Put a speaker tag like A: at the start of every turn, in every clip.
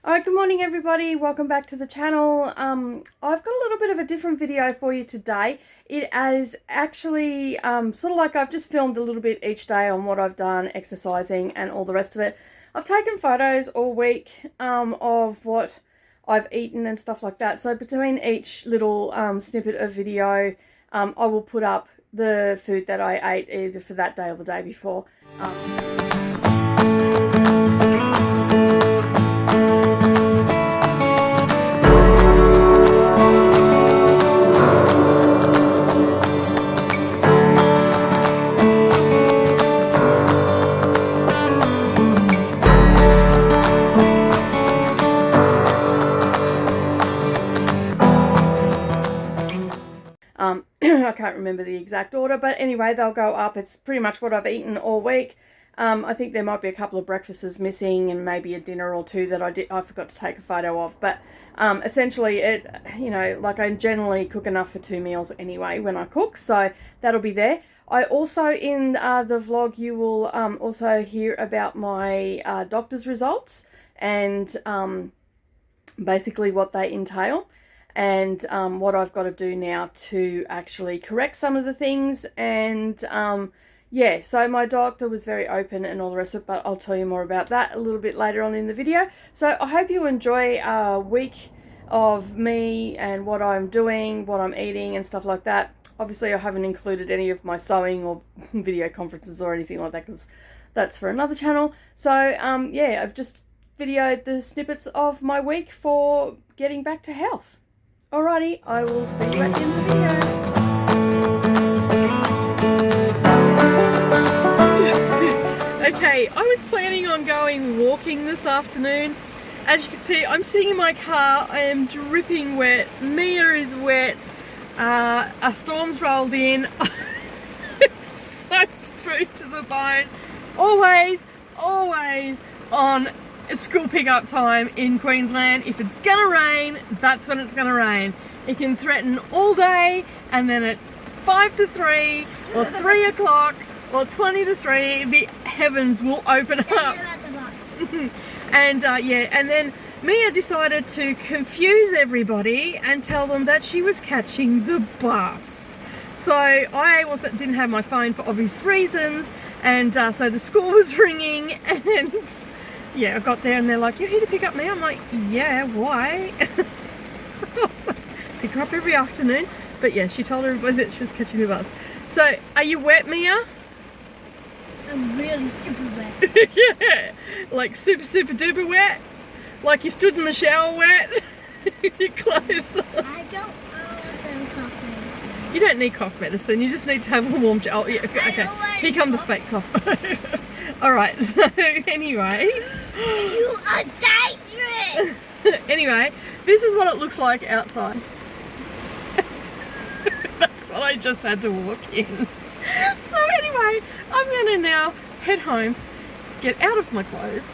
A: Alright, good morning everybody, welcome back to the channel. I've got a little bit of a different video for you today. It is actually sort of like I've just filmed a little bit each day on what I've done, exercising and all the rest of it. I've taken photos all week of what I've eaten and stuff like that. So between each little snippet of video, I will put up the food that I ate either for that day or the day before. I can't remember the exact order, but anyway, they'll go up. It's pretty much what I've eaten all week. I think there might be a couple of breakfasts missing and maybe a dinner or two that I forgot to take a photo of. But essentially, like I generally cook enough for 2 meals anyway when I cook, so that'll be there. I also, in the vlog, you will also hear about my doctor's results and basically what they entail. And what I've got to do now to actually correct some of the things. And yeah, so my doctor was very open and all the rest of it, but I'll tell you more about that a little bit later on in the video. So I hope you enjoy a week of me and what I'm doing, what I'm eating and stuff like that. Obviously I haven't included any of my sewing or video conferences or anything like that because that's for another channel. So yeah, I've just videoed the snippets of my week for getting back to health. Alrighty, I will see you at the end of the video. Okay, I was planning on going walking this afternoon. As you can see, I'm sitting in my car. I am dripping wet. Mia is wet. A storm's rolled in. I'm soaked through to the bone. Always on school pickup time in Queensland. If it's gonna rain, that's when it's gonna rain. It can threaten all day, and then at 5 to 3 or 3 o'clock or 20 to 3 the heavens will open up. And yeah, and then Mia decided to confuse everybody and tell them that she was catching the bus. So I didn't have my phone for obvious reasons, and so the school was ringing, and yeah, I got there and they're like, "You're here to pick up me?" I'm like, "Yeah, why?" Pick her up every afternoon. But yeah, she told everybody that she was catching the bus. So, are you wet, Mia?
B: I'm really super wet.
A: Yeah, like super duper wet? Like you stood in the shower wet? Your clothes on.
B: I don't want some cough medicine.
A: You don't need cough medicine, you just need to have a warm shower. Oh, yeah, okay. Here come the fake cough. Alright, so anyway.
B: You are dangerous!
A: Anyway, this is what it looks like outside. That's what I just had to walk in. So anyway, I'm going to now head home, get out of my clothes,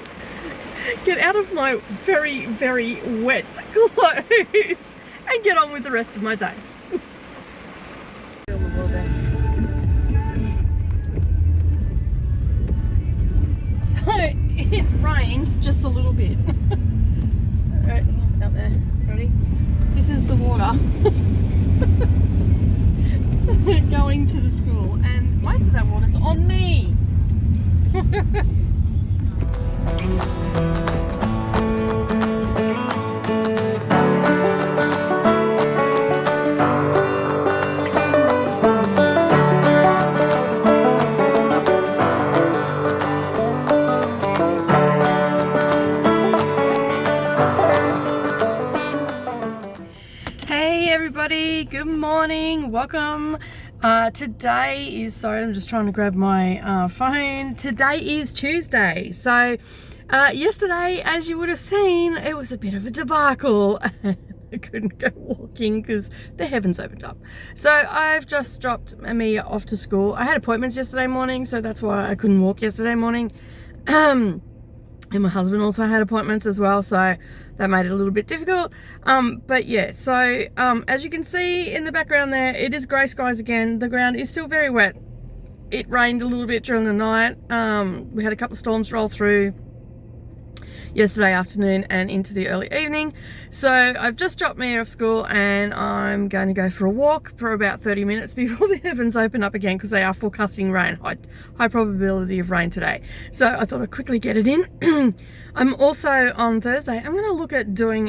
A: get out of my very wet clothes, and get on with the rest of my day. So it rained just a little bit. Right out there, ready? This is the water going to the school, and most of that water's on me. Good morning, welcome. Today is, sorry, I'm just trying to grab my phone. Today is Tuesday. So yesterday, as you would have seen, it was a bit of a debacle. I couldn't go walking because the heavens opened up. So I've just dropped Mia off to school. I had appointments yesterday morning, so that's why I couldn't walk yesterday morning. And my husband also had appointments as well, so that made it a little bit difficult. But yeah, so as you can see in the background there, it is grey skies again. The ground is still very wet. It rained a little bit during the night. We had a couple of storms roll through yesterday afternoon and into the early evening. So I've just dropped Mia off school and I'm going to go for a walk for about 30 minutes before the heavens open up again, because they are forecasting rain, high probability of rain today. So I thought I'd quickly get it in. I'm also on Thursday, I'm going to look at doing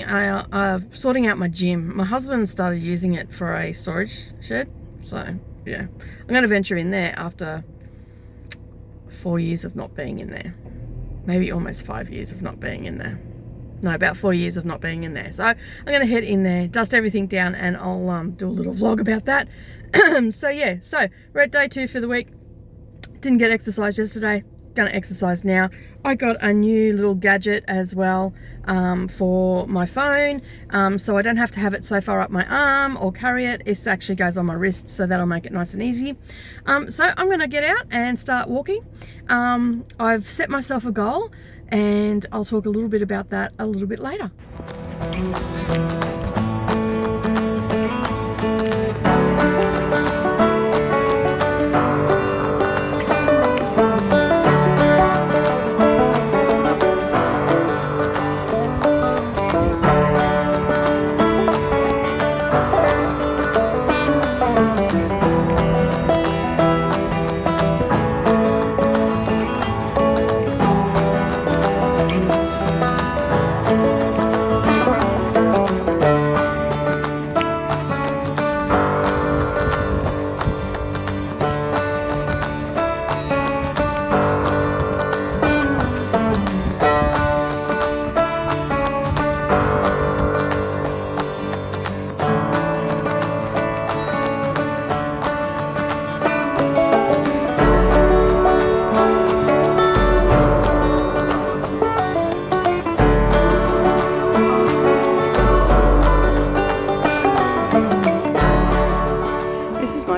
A: sorting out my gym. My husband started using it for a storage shed, so yeah, I'm going to venture in there after 4 years of not being in there. Maybe almost 5 years of not being in there. No, about 4 years of not being in there. So I'm going to head in there, dust everything down, and I'll do a little vlog about that. So yeah, so we're at day 2 for the week. Didn't get exercise yesterday. Gonna exercise now. I got a new little gadget as well for my phone, so I don't have to have it so far up my arm or carry it. It actually goes on my wrist, so that'll make it nice and easy. So I'm gonna get out and start walking. I've set myself a goal and I'll talk a little bit about that a little bit later.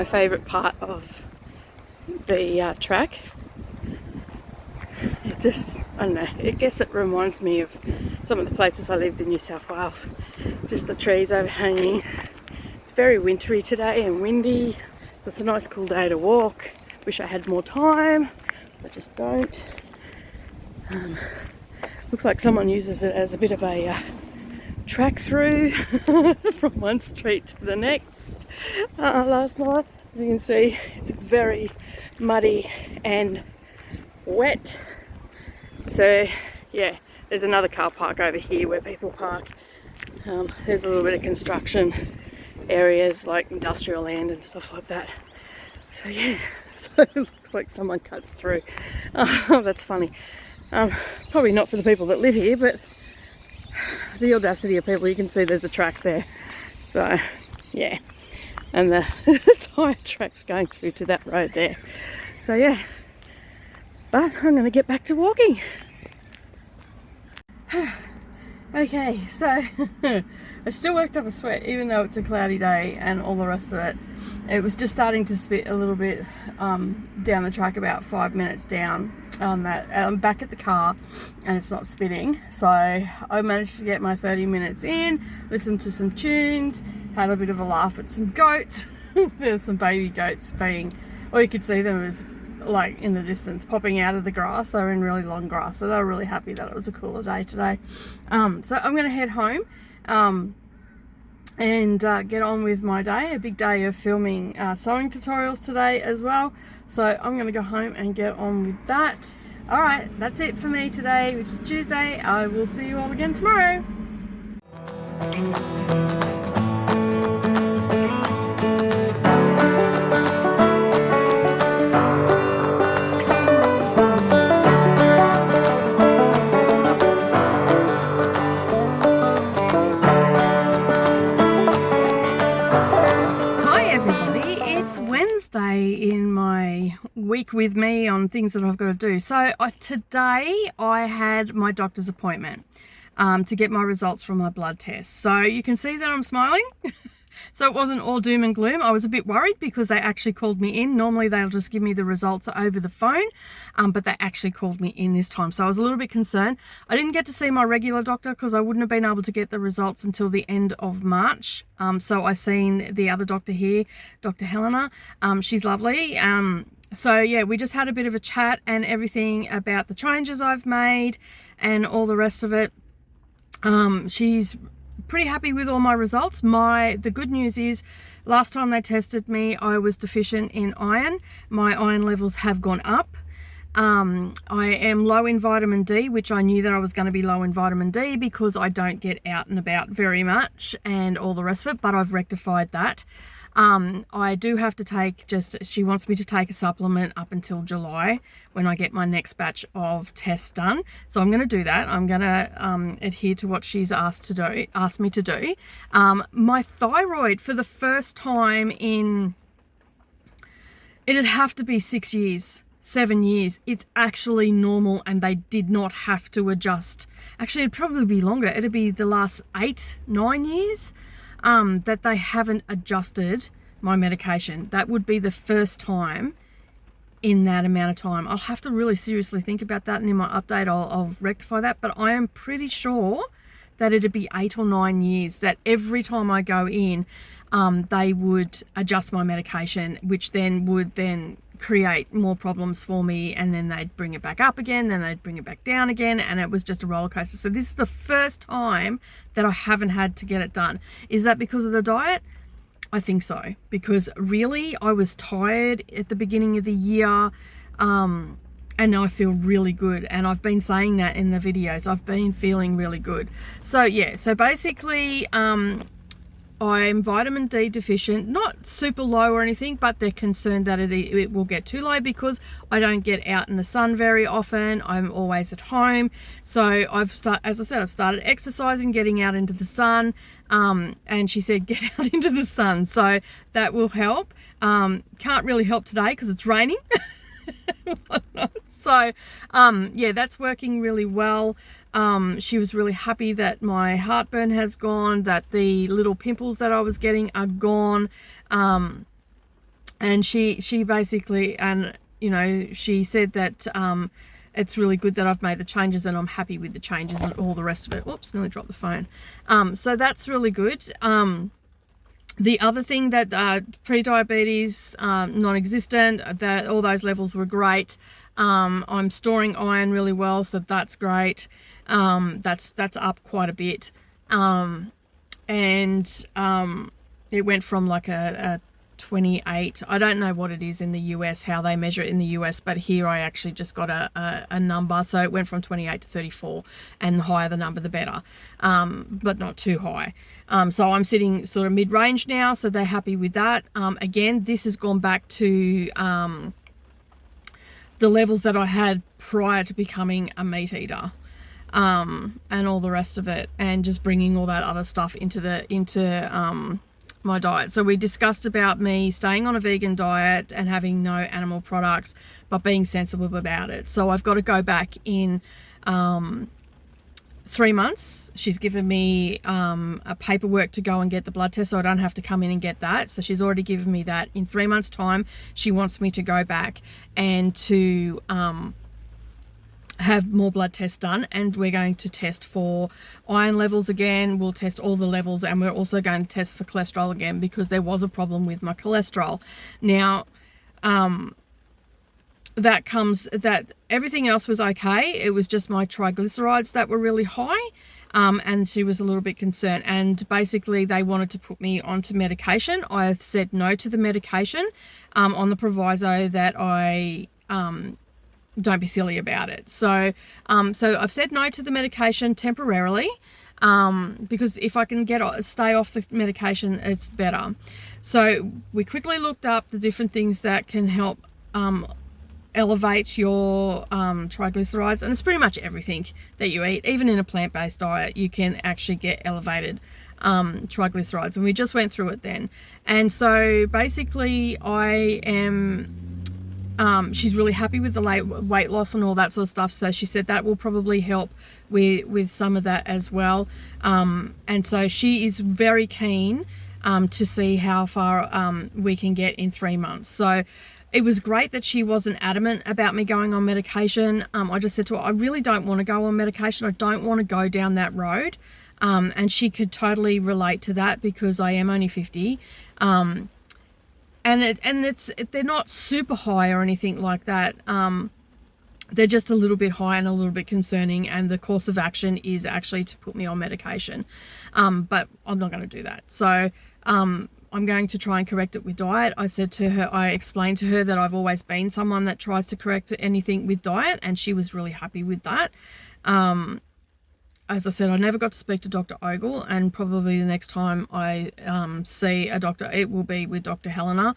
A: Favorite part of the track. It just, I don't know, I guess it reminds me of some of the places I lived in New South Wales. Just the trees overhanging. It's very wintry today and windy, so it's a nice cool day to walk. Wish I had more time, but just don't. Looks like someone uses it as a bit of a track through from one street to the next. Last night, as you can see, it's very muddy and wet. So yeah, there's another car park over here where people park. There's a little bit of construction areas like industrial land and stuff like that. So yeah, so it looks like someone cuts through. Oh, that's funny. Probably not for the people that live here, but the audacity of people. You can see there's a track there. So yeah, and the tyre track's going through to that road there. So yeah, but I'm going to get back to walking. Okay, so I still worked up a sweat even though it's a cloudy day and all the rest of it. It was just starting to spit a little bit down the track, about 5 minutes down. I'm back at the car and it's not spitting, so I managed to get my 30 minutes in, listened to some tunes, had a bit of a laugh at some goats. There's some baby goats being, or you could see them as like in the distance popping out of the grass. They were in really long grass, so they were really happy that it was a cooler day today. So I'm gonna head home and get on with my day. A big day of filming sewing tutorials today as well, so I'm gonna go home and get on with that. All right, that's it for me today, which is Tuesday. I will see you all again tomorrow. In my week with me on things that I've got to do. So today I had my doctor's appointment to get my results from my blood test. So you can see that I'm smiling. So it wasn't all doom and gloom. I was a bit worried because they actually called me in. Normally they'll just give me the results over the phone, but they actually called me in this time. So I was a little bit concerned. I didn't get to see my regular doctor because I wouldn't have been able to get the results until the end of March. So I seen the other doctor here, Dr. Helena. She's lovely. So yeah, we just had a bit of a chat and everything about the changes I've made and all the rest of it. She's pretty happy with all my results. The good news is, last time they tested me, I was deficient in iron. My iron levels have gone up. I am low in vitamin D, which I knew that I was going to be low in vitamin D because I don't get out and about very much and all the rest of it, but I've rectified that. I do have to take she wants me to take a supplement up until July when I get my next batch of tests done. So I'm going to do that. I'm going to adhere to what she's asked me to do. My thyroid, for the first time it'd have to be 6 years. 7 years, it's actually normal, and they did not have to adjust. Actually, it'd probably be longer. It'd be the last 8-9 years that they haven't adjusted my medication. That would be the first time in that amount of time. I'll have to really seriously think about that, and in my update I'll rectify that, but I am pretty sure that it'd be 8 or 9 years that every time I go in, they would adjust my medication, which would create more problems for me, and then they'd bring it back up again, then they'd bring it back down again, and it was just a roller coaster. So this is the first time that I haven't had to get it done. Is that because of the diet? I think so, because really I was tired at the beginning of the year, and now I feel really good, and I've been saying that in the videos. I've been feeling really good. So yeah, so basically I'm vitamin D deficient, not super low or anything, but they're concerned that it will get too low because I don't get out in the sun very often. I'm always at home. So I've started exercising, getting out into the sun, and she said get out into the sun, so that will help. Can't really help today because it's raining. So yeah, that's working really well. She was really happy that my heartburn has gone, that the little pimples that I was getting are gone, and she basically, and you know, she said that it's really good that I've made the changes, and I'm happy with the changes and all the rest of it. Whoops, nearly dropped the phone. So that's really good. The other thing, that pre-diabetes, non-existent, that all those levels were great. I'm storing iron really well, so that's great. That's up quite a bit. And it went from like a 28. I don't know what it is in the US, how they measure it in the US, but here I actually just got a number. So it went from 28 to 34, and the higher the number, the better, but not too high. So I'm sitting sort of mid-range now, so they're happy with that. Again, this has gone back to the levels that I had prior to becoming a meat eater, and all the rest of it, and just bringing all that other stuff into my diet. So we discussed about me staying on a vegan diet and having no animal products, but being sensible about it. So I've got to go back in 3 months. She's given me a paperwork to go and get the blood test, so I don't have to come in and get that. So she's already given me that. In 3 months time, she wants me to go back and to have more blood tests done, and we're going to test for iron levels again. We'll test all the levels, and we're also going to test for cholesterol again, because there was a problem with my cholesterol. Now that everything else was okay. It was just my triglycerides that were really high, and she was a little bit concerned, and basically they wanted to put me onto medication. I've said no to the medication on the proviso that I don't be silly about it. So I've said no to the medication temporarily, because if I can stay off the medication, it's better. So we quickly looked up the different things that can help elevate your triglycerides, and it's pretty much everything that you eat. Even in a plant-based diet, you can actually get elevated triglycerides, and we just went through it then. And so basically I am she's really happy with the weight loss and all that sort of stuff, so she said that will probably help with some of that as well. And so she is very keen to see how far we can get in 3 months. So it was great that she wasn't adamant about me going on medication. I just said to her, I really don't want to go on medication. I don't want to go down that road. And she could totally relate to that, because I am only 50. they're not super high or anything like that. They're just a little bit high and a little bit concerning, and the course of action is actually to put me on medication. But I'm not going to do that. So I'm going to try and correct it with diet. I explained to her that I've always been someone that tries to correct anything with diet, and she was really happy with that. As I said, I never got to speak to Dr. Ogle, and probably the next time I see a doctor, it will be with Dr. Helena,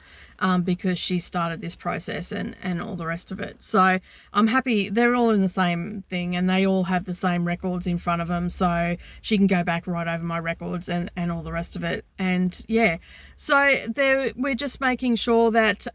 A: because she started this process and all the rest of it. So I'm happy. They're all in the same thing, and they all have the same records in front of them, so she can go back right over my records and all the rest of it. And yeah, so we're just making sure that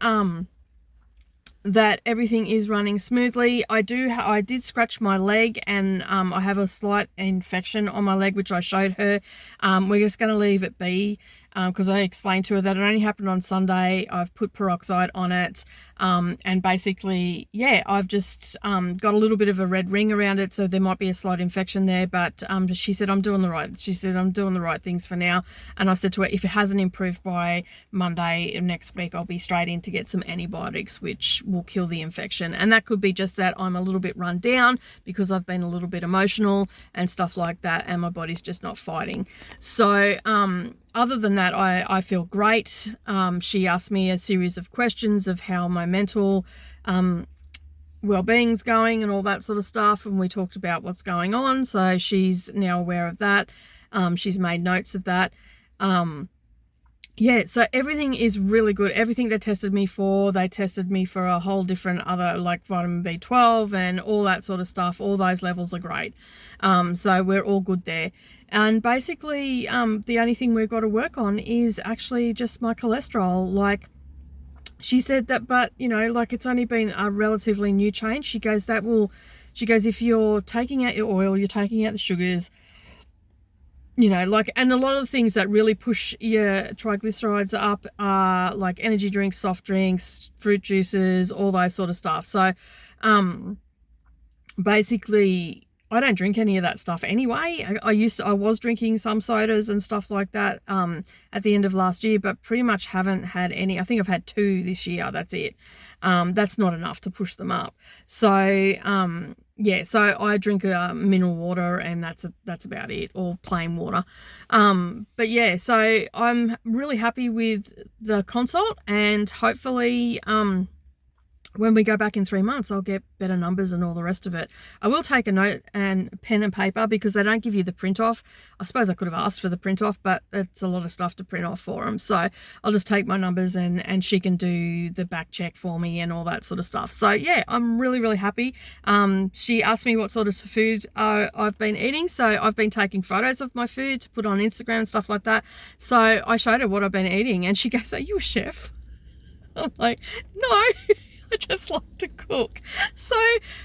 A: that everything is running smoothly. I did scratch my leg, and I have a slight infection on my leg, which I showed her. We're just going to leave it be, because I explained to her that it only happened on Sunday. I've put peroxide on it, and basically, yeah, I've just got a little bit of a red ring around it, so there might be a slight infection there, but she said I'm doing the right things for now. And I said to her, if it hasn't improved by Monday of next week, I'll be straight in to get some antibiotics, which will kill the infection. And that could be just that I'm a little bit run down because I've been a little bit emotional and stuff like that, and my body's just not fighting. So other than that, I feel great. She asked me a series of questions of how my mental well-being's going and all that sort of stuff, and we talked about what's going on, so she's now aware of that. She's made notes of that. Yeah, so everything is really good. Everything they tested me for a whole different other, like vitamin B12 and all that sort of stuff. All those levels are great. So we're all good there. And basically, the only thing we've got to work on is actually just my cholesterol. Like she said that, but you know, like it's only been a relatively new change. She goes, if you're taking out your oil, you're taking out the sugars, you know, like, and a lot of the things that really push your triglycerides up are like energy drinks, soft drinks, fruit juices, all those sort of stuff. So basically I don't drink any of that stuff anyway. I was drinking some sodas and stuff like that at the end of last year, but pretty much haven't had any. I think I've had 2 this year. That's it. That's not enough to push them up. So yeah, so I drink mineral water, and that's about it, or plain water. But yeah, so I'm really happy with the consult, and hopefully when we go back in 3 months, I'll get better numbers and all the rest of it. I will take a note and pen and paper, because they don't give you the print off. I suppose I could have asked for the print off, but it's a lot of stuff to print off for them. So I'll just take my numbers, and she can do the back check for me and all that sort of stuff. So yeah, I'm really, really happy. She asked me what sort of food I've been eating. So I've been taking photos of my food to put on Instagram and stuff like that. So I showed her what I've been eating, and she goes, "Are you a chef?" I'm like, "No." I just like to cook. So,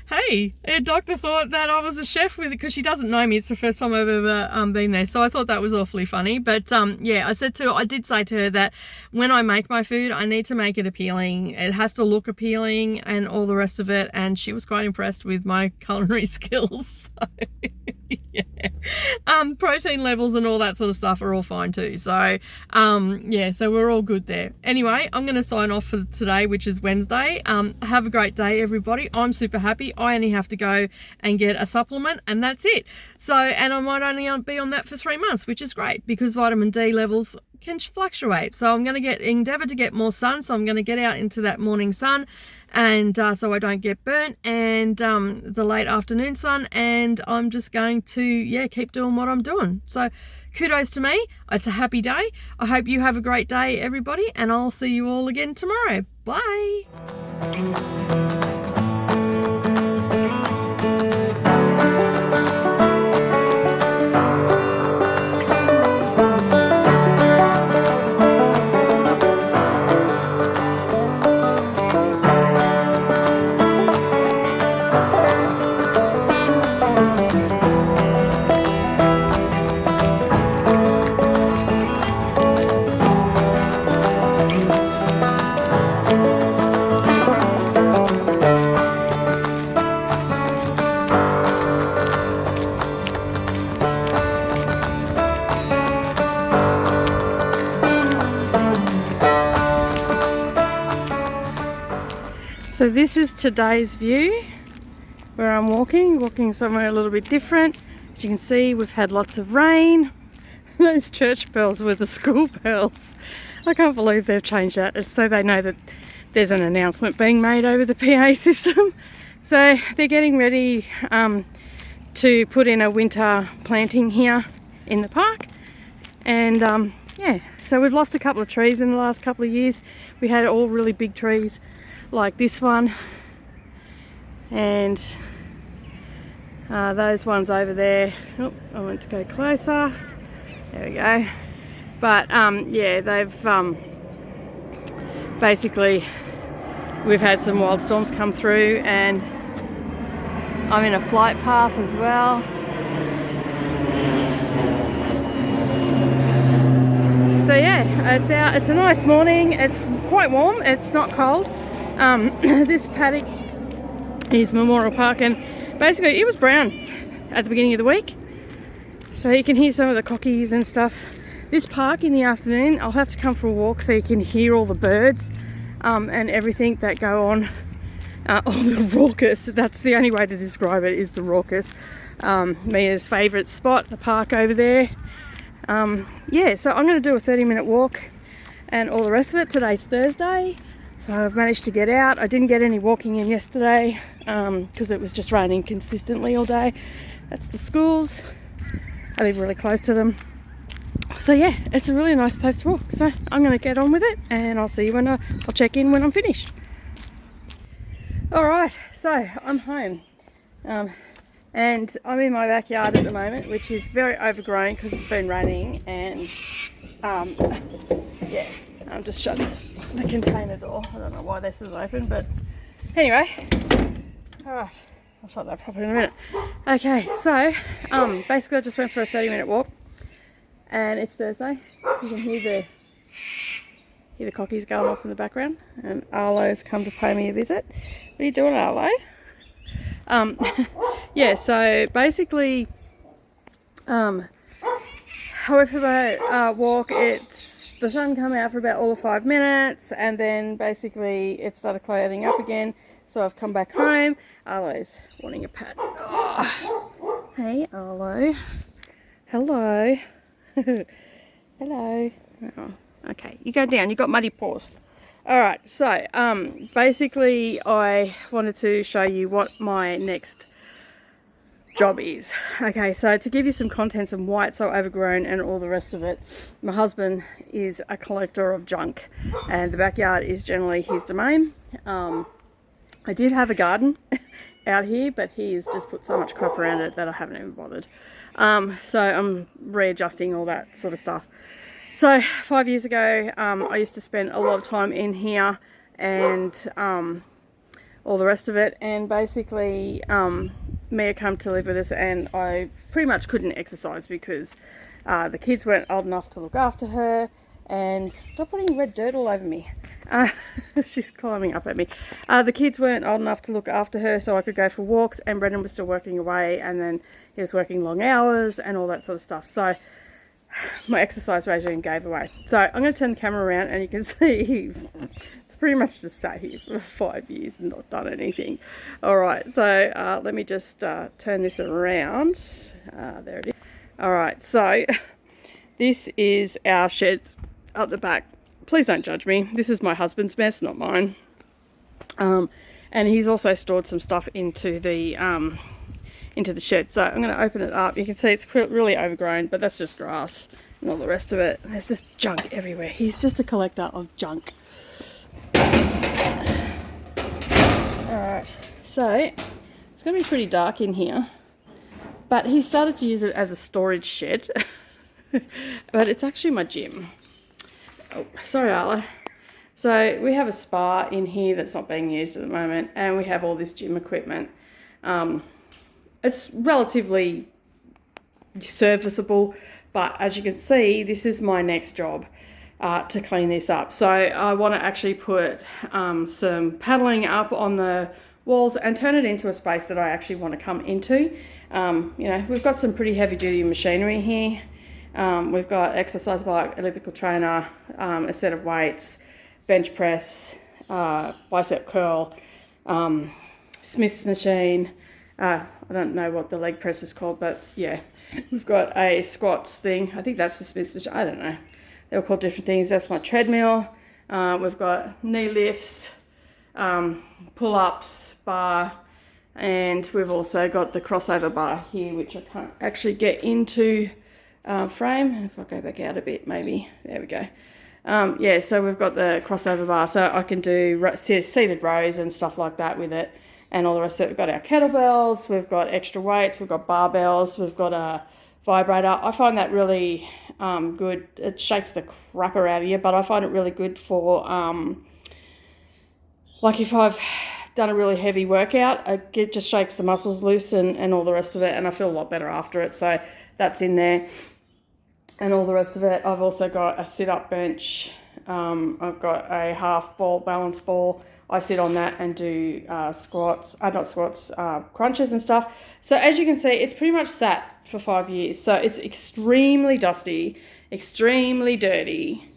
A: hey, her doctor thought that I was a chef with it, because she doesn't know me. It's the first time I've ever been there. So I thought that was awfully funny. But yeah, I did say to her that when I make my food, I need to make it appealing. It has to look appealing and all the rest of it. And she was quite impressed with my culinary skills. So, yeah. Protein levels and all that sort of stuff are all fine too. So, yeah, so we're all good there. Anyway, I'm going to sign off for today, which is Wednesday. Have a great day, everybody. I'm super happy. I only have to go and get a supplement, and that's it. So, and I might only be on that for 3 months, which is great, because vitamin D levels can fluctuate. So I'm going to endeavor to get more sun. So I'm going to get out into that morning sun, and so I don't get burnt, and the late afternoon sun, and I'm just going to, yeah, keep doing what I'm doing. So kudos to me. It's a happy day. I hope you have a great day, everybody, and I'll see you all again tomorrow. Bye. So this is today's view where I'm walking somewhere a little bit different. As you can see, we've had lots of rain. Those church bells were the school bells. I can't believe they've changed that. It's so they know that there's an announcement being made over the PA system. So they're getting ready to put in a winter planting here in the park. And yeah, so we've lost a couple of trees in the last couple of years. We had all really big trees like this one and those ones over there. Oh, I want to go closer. There we go. But yeah, they've basically, we've had some wild storms come through, and I'm in a flight path as well. So yeah, it's out. It's a nice morning. It's quite warm. It's not cold. This paddock is Memorial Park, and basically it was brown at the beginning of the week. So you can hear some of the cockies and stuff. This park in the afternoon, I'll have to come for a walk so you can hear all the birds and everything that go on. All the raucous, that's the only way to describe it, is the raucous. Mia's favourite spot, the park over there. Yeah, so I'm going to do a 30-minute walk and all the rest of it. Today's Thursday, so I've managed to get out. I didn't get any walking in yesterday because it was just raining consistently all day. That's the schools. I live really close to them. So yeah, it's a really nice place to walk. So I'm going to get on with it, and I'll see you when I'll check in when I'm finished. Alright, so I'm home. And I'm in my backyard at the moment, which is very overgrown because it's been raining, and yeah, I'm just shutting the container door. I don't know why this is open, but anyway. Alright, I'll shut that properly in a minute. Okay, so basically I just went for a 30-minute walk, and it's Thursday. You can hear the cockies going off in the background, and Arlo's come to pay me a visit. What are you doing, Arlo? Yeah, so basically however I walk, it's the sun come out for about all of 5 minutes, and then basically it started clouding up again, so I've come back home. Arlo's wanting a pat. Oh. Hey Arlo, hello. Hello. Oh, okay, you go down, you got muddy paws. Alright, so basically I wanted to show you what my next job is. Okay, so to give you some contents and why it's so overgrown and all the rest of it, my husband is a collector of junk, and the backyard is generally his domain. I did have a garden out here, but he's just put so much crap around it that I haven't even bothered. So I'm readjusting all that sort of stuff. So 5 years ago, I used to spend a lot of time in here and all the rest of it, and basically Mia came to live with us, and I pretty much couldn't exercise because the kids weren't old enough to look after her. And stop putting red dirt all over me. She's climbing up at me. The kids weren't old enough to look after her, so I could go for walks, and Brendan was still working away, and then he was working long hours and all that sort of stuff. So my exercise regime gave away. So I'm going to turn the camera around, and you can see it's pretty much just sat here for 5 years and not done anything. Alright, so let me just turn this around. There it is. Alright, so this is our sheds up the back. Please don't judge me. This is my husband's mess, not mine. And he's also stored some stuff into the shed. So I'm going to open it up. You can see it's really overgrown, but that's just grass and all the rest of it. There's just junk everywhere. He's just a collector of junk. Alright, so it's going to be pretty dark in here, but he started to use it as a storage shed. But it's actually my gym. Oh, sorry Arlo. So we have a spa in here that's not being used at the moment, and we have all this gym equipment. It's relatively serviceable, but as you can see, this is my next job, to clean this up. So I want to actually put some paddling up on the walls and turn it into a space that I actually want to come into. You know, we've got some pretty heavy duty machinery here. We've got exercise bike, elliptical trainer, a set of weights, bench press, bicep curl, Smith's machine. I don't know what the leg press is called, but yeah, we've got a squats thing. I think that's the Smith's machine. I don't know. They're called different things. That's my treadmill. We've got knee lifts, pull-ups, bar, and we've also got the crossover bar here, which I can't actually get into frame. If I go back out a bit, maybe. There we go. Yeah, so we've got the crossover bar, so I can do seated rows and stuff like that with it, and all the rest of it. We've got our kettlebells, we've got extra weights, we've got barbells, we've got a vibrator. I find that really good. It shakes the crapper out of you, but I find it really good for like if I've done a really heavy workout, it just shakes the muscles loose and all the rest of it, and I feel a lot better after it. So that's in there. And all the rest of it. I've also got a sit-up bench. I've got a half ball, balance ball. I sit on that and do crunches and stuff. So as you can see, it's pretty much sat for 5 years. So it's extremely dusty, extremely dirty.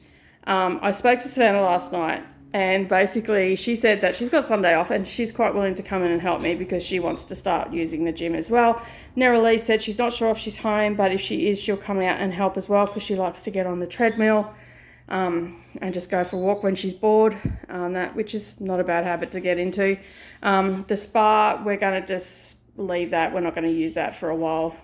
A: I spoke to Savannah last night, and basically she said that she's got Sunday off and she's quite willing to come in and help me because she wants to start using the gym as well. Nerali said she's not sure if she's home, but if she is, she'll come out and help as well because she likes to get on the treadmill and just go for a walk when she's bored, which is not a bad habit to get into. The spa, we're going to just leave that. We're not going to use that for a while.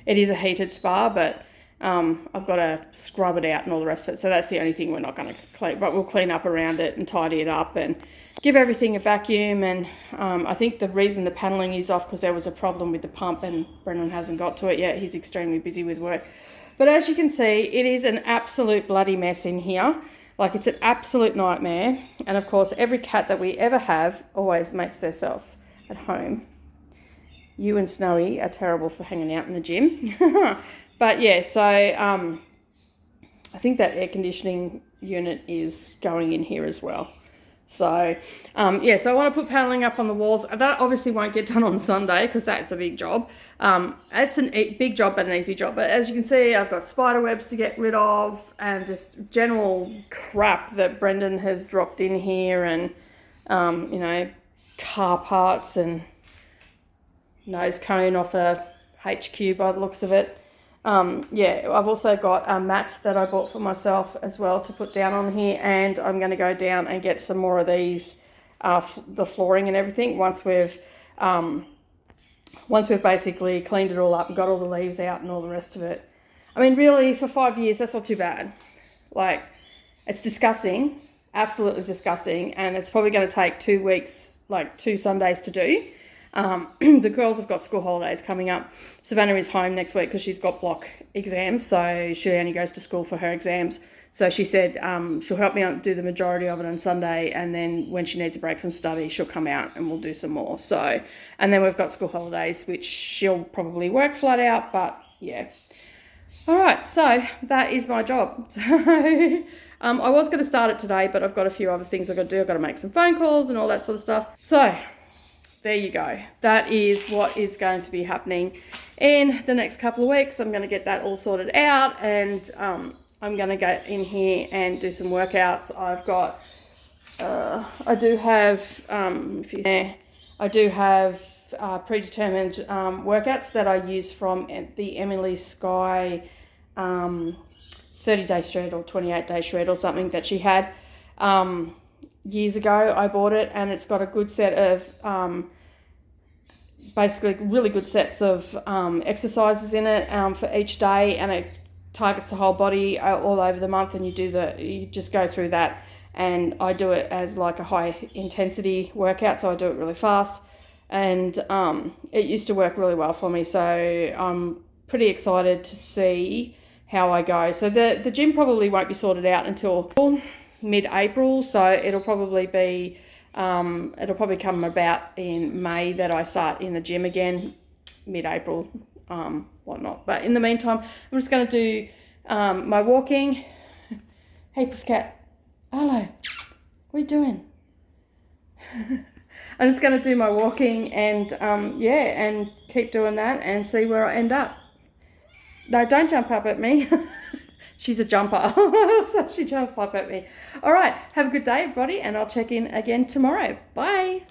A: It is a heated spa, but I've got to scrub it out and all the rest of it. So that's the only thing we're not going to clean, but we'll clean up around it and tidy it up and give everything a vacuum. And I think the reason the paneling is off because there was a problem with the pump and Brendan hasn't got to it yet. He's extremely busy with work. But as you can see, it is an absolute bloody mess in here. Like, it's an absolute nightmare. And of course, every cat that we ever have always makes themselves at home. You and Snowy are terrible for hanging out in the gym. But yeah, so I think that air conditioning unit is going in here as well. So yeah, so I want to put paneling up on the walls. That obviously won't get done on Sunday because that's a big job. It's a big job but an easy job. But as you can see, I've got spider webs to get rid of and just general crap that Brendan has dropped in here, and you know, car parts and nose cone off a HQ by the looks of it. Yeah, I've also got a mat that I bought for myself as well to put down on here, and I'm going to go down and get some more of these, the flooring and everything once we've basically cleaned it all up and got all the leaves out and all the rest of it. I mean, really, for 5 years, that's not too bad. Like, it's disgusting, absolutely disgusting, and it's probably going to take 2 weeks, like 2 Sundays to do. The girls have got school holidays coming up. Savannah is home next week because she's got block exams, so she only goes to school for her exams. So she said she'll help me do the majority of it on Sunday, and then when she needs a break from study, she'll come out and we'll do some more. So, and then we've got school holidays, which she'll probably work flat out, but yeah. All right, so that is my job. So I was going to start it today, but I've got a few other things I've got to do. I've got to make some phone calls and all that sort of stuff. So there you go. That is what is going to be happening in the next couple of weeks. I'm going to get that all sorted out, and I'm going to go in here and do some workouts. I've got, I do have predetermined workouts that I use from the Emily Sky 30-day shred or 28-day shred or something that she had. Years ago, I bought it, and it's got a good set of, basically really good sets of exercises in it for each day, and it targets the whole body all over the month, and you just go through that, and I do it as like a high intensity workout, so I do it really fast, and it used to work really well for me, so I'm pretty excited to see how I go. So the gym probably won't be sorted out until mid-April, so it'll probably come about in May that I start in the gym again, mid-April, whatnot. But in the meantime, I'm just going to do my walking. Hey, Pussycat. Hello. What are you doing? I'm just going to do my walking and, yeah, and keep doing that and see where I end up. No, don't jump up at me. she's a jumper. So she jumps up at me. All right, have a good day, everybody, and I'll check in again tomorrow. Bye.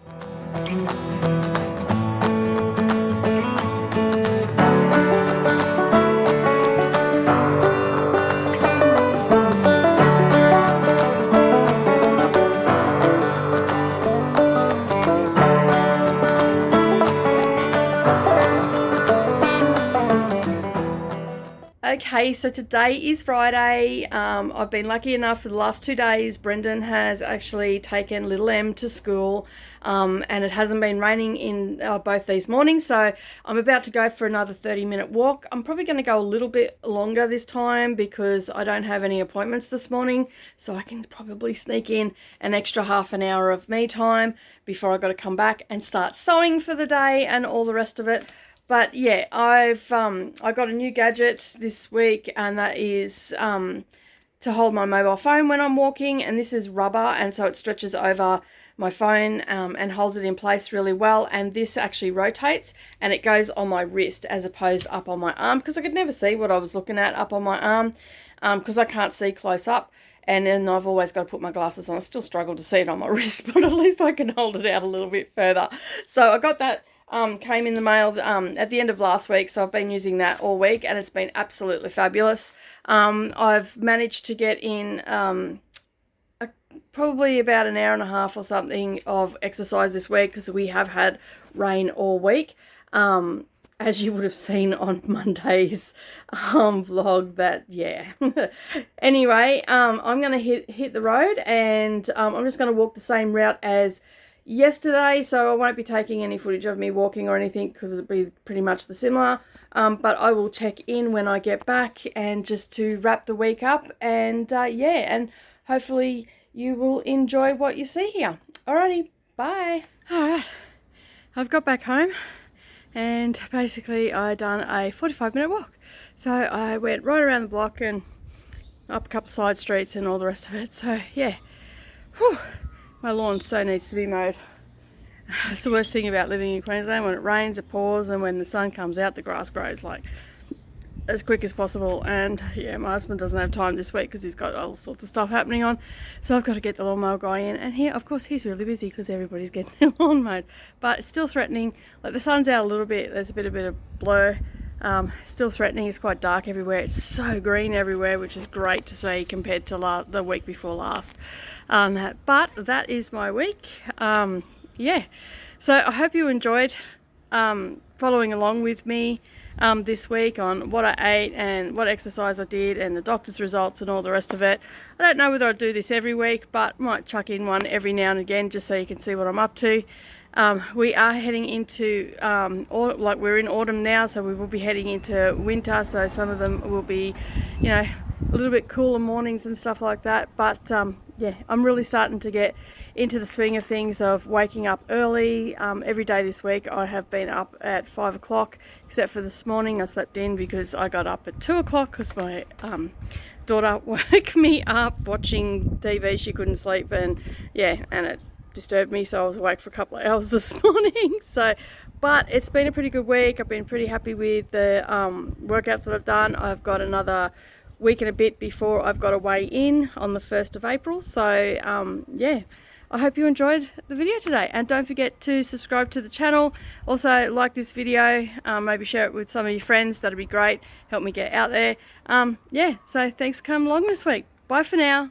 A: Okay, so today is Friday. I've been lucky enough for the last 2 days. Brendan has actually taken little Em to school, and it hasn't been raining in both these mornings, so I'm about to go for another 30-minute walk. I'm probably going to go a little bit longer this time because I don't have any appointments this morning, so I can probably sneak in an extra half an hour of me time before I've got to come back and start sewing for the day and all the rest of it. But yeah, I got a new gadget this week, and that is to hold my mobile phone when I'm walking, and this is rubber, and so it stretches over my phone and holds it in place really well. And this actually rotates, and it goes on my wrist as opposed up on my arm, because I could never see what I was looking at up on my arm because I can't see close up. And then I've always got to put my glasses on. I still struggle to see it on my wrist, but at least I can hold it out a little bit further. So I got that. Came in the mail at the end of last week, so I've been using that all week, and it's been absolutely fabulous. I've managed to get in probably about an hour and a half or something of exercise this week, because we have had rain all week, as you would have seen on Monday's vlog. That, yeah. Anyway, I'm going to hit the road, and I'm just going to walk the same route as yesterday, so I won't be taking any footage of me walking or anything because it'll be pretty much the similar, but I will check in when I get back, and just to wrap the week up, and yeah, and hopefully you will enjoy what you see here. Alrighty, bye. Alright, I've got back home, and basically I done a 45-minute walk, so I went right around the block and up a couple side streets and all the rest of it. So yeah, whew. My lawn so needs to be mowed. It's the worst thing about living in Queensland. When it rains, it pours, and when the sun comes out, the grass grows like as quick as possible. And yeah, my husband doesn't have time this week because he's got all sorts of stuff happening on. So I've got to get the lawnmower guy in. And here, of course, he's really busy because everybody's getting their lawn mowed. But it's still threatening. Like, the sun's out a little bit. There's a bit of blur. Still threatening. It's quite dark everywhere. It's so green everywhere, which is great to see compared to the week before last. But that is my week. Yeah, so I hope you enjoyed following along with me this week on what I ate and what exercise I did and the doctor's results and all the rest of it. I don't know whether I do this every week, but might chuck in one every now and again just so you can see what I'm up to. We are heading into, we're in autumn now, so we will be heading into winter, so some of them will be, you know, a little bit cooler mornings and stuff like that. But yeah, I'm really starting to get into the swing of things, of waking up early. Every day this week I have been up at 5 o'clock, except for this morning I slept in because I got up at 2 o'clock because my daughter woke me up watching TV. She couldn't sleep, and yeah, and it disturbed me, so I was awake for a couple of hours this morning. So, but it's been a pretty good week. I've been pretty happy with the workouts that I've done. I've got another week and a bit before I've got to weigh in on the 1st of April. So yeah, I hope you enjoyed the video today, and don't forget to subscribe to the channel. Also, like this video, maybe share it with some of your friends. That'd be great, help me get out there. Yeah, so thanks for coming along this week. Bye for now.